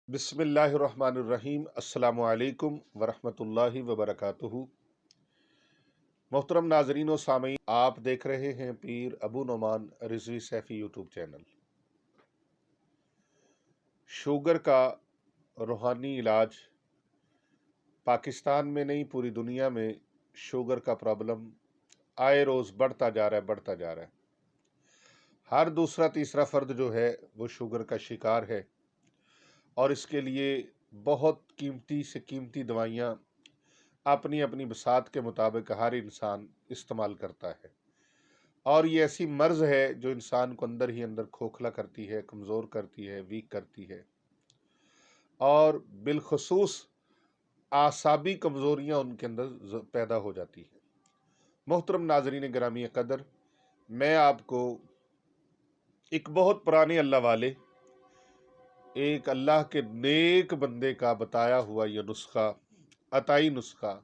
بسم اللہ الرحمن الرحیم۔ السلام علیکم ورحمۃ اللہ وبرکاتہ۔ محترم ناظرین و سامعین، آپ دیکھ رہے ہیں Pir Abu Noman Rizvi Saifi YouTube channel. Sugar کا روحانی علاج پاکستان میں نہیں، پوری دنیا میں شوگر کا پرابلم آئے روز بڑھتا جا رہا ہے۔ ہر دوسرا تیسرا فرد جو ہے وہ شوگر کا شکار ہے، اور اس کے لیے بہت قیمتی سے قیمتی دوائیاں اپنی اپنی بساط کے مطابق ہر انسان استعمال کرتا ہے، اور یہ ایسی مرض ہے جو انسان کو اندر ہی اندر کھوکھلا کرتی ہے، کمزور کرتی ہے، ویک کرتی ہے، اور بالخصوص اعصابی کمزوریاں ان کے اندر پیدا ہو جاتی ہیں۔ محترم ناظرین گرامی قدر، میں آپ کو ایک بہت پرانے اللہ والے، ایک اللہ کے نیک بندے کا بتایا ہوا یہ نسخہ، عطائی نسخہ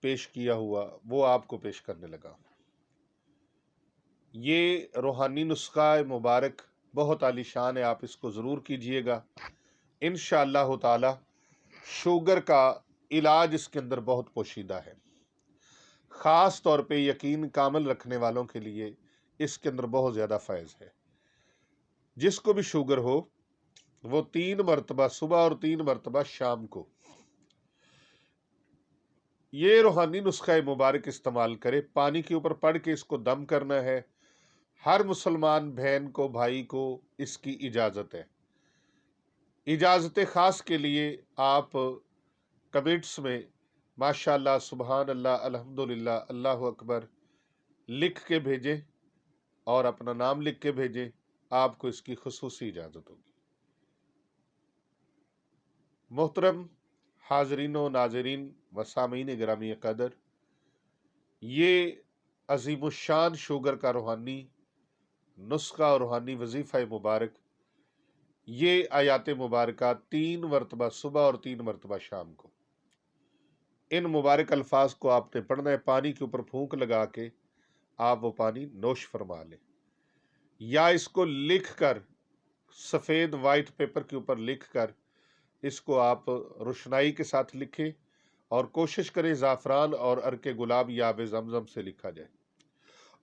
پیش کیا ہوا، وہ آپ کو پیش کرنے لگا۔ یہ روحانی نسخہ مبارک بہت عالی شان ہے، آپ اس کو ضرور کیجئے گا۔ انشاءاللہ تعالی شوگر کا علاج اس کے اندر بہت پوشیدہ ہے، خاص طور پہ یقین کامل رکھنے والوں کے لیے اس کے اندر بہت زیادہ فائز ہے۔ جس کو بھی شوگر ہو وہ 3 مرتبہ صبح اور 3 مرتبہ شام کو یہ روحانی نسخہ مبارک استعمال کرے۔ پانی کے اوپر پڑھ کے اس کو دم کرنا ہے۔ ہر مسلمان بہن کو، بھائی کو اس کی اجازت ہے۔ اجازت خاص کے لیے آپ کمنٹس میں ماشاءاللہ، سبحان اللہ، الحمدللہ، اللہ اکبر لکھ کے بھیجیں، اور اپنا نام لکھ کے بھیجیں، آپ کو اس کی خصوصی اجازت ہوگی۔ محترم حاضرین و ناظرین و سامعین گرامی قدر، یہ عظیم الشان شوگر کا روحانی نسخہ اور روحانی وظیفہ مبارک، یہ آیات مبارکہ 3 مرتبہ صبح اور 3 مرتبہ شام کو، ان مبارک الفاظ کو آپ نے پڑھنا ہے۔ پانی کے اوپر پھونک لگا کے آپ وہ پانی نوش فرما لیں، یا اس کو لکھ کر سفید وائٹ پیپر کے اوپر لکھ کر اس کو آپ روشنائی کے ساتھ لکھیں، اور کوشش کریں زعفران اور عرق گلاب یا آب زمزم سے لکھا جائے،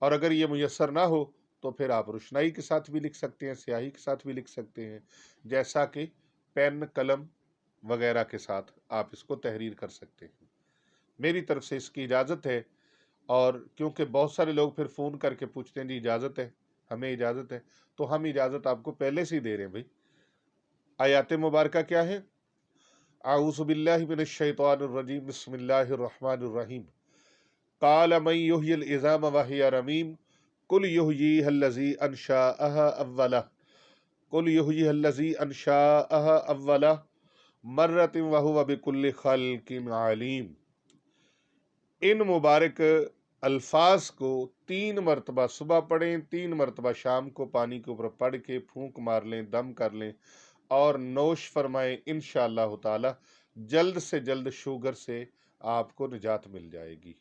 اور اگر یہ میسر نہ ہو تو پھر آپ روشنائی کے ساتھ بھی لکھ سکتے ہیں، سیاہی کے ساتھ بھی لکھ سکتے ہیں، جیسا کہ پین، قلم وغیرہ کے ساتھ آپ اس کو تحریر کر سکتے ہیں۔ میری طرف سے اس کی اجازت ہے، اور کیونکہ بہت سارے لوگ پھر فون کر کے پوچھتے ہیں جی اجازت ہے، ہمیں اجازت ہے، تو ہم اجازت آپ کو پہلے سے ہی دے رہے ہیں بھائی۔ آیات مبارکہ کیا ہے؟ اعوذ باللہ من الشیطان الرجیم، بسم اللہ الرحمن الرحیم۔ قال من یحیی العظام وہی رمیم قل یحییہا الذی انشأہا اولہ قل یحییہا الذی انشأہا اولہ مرۃ وہو بکل خلق علیم۔ ان مبارک الفاظ کو 3 مرتبہ صبح پڑھیں، 3 مرتبہ شام کو پانی کے اوپر پڑھ کے پھونک مار لیں، دم کر لیں، اور نوش فرمائیں۔ انشاءاللہ تعالی جلد سے جلد شوگر سے آپ کو نجات مل جائے گی۔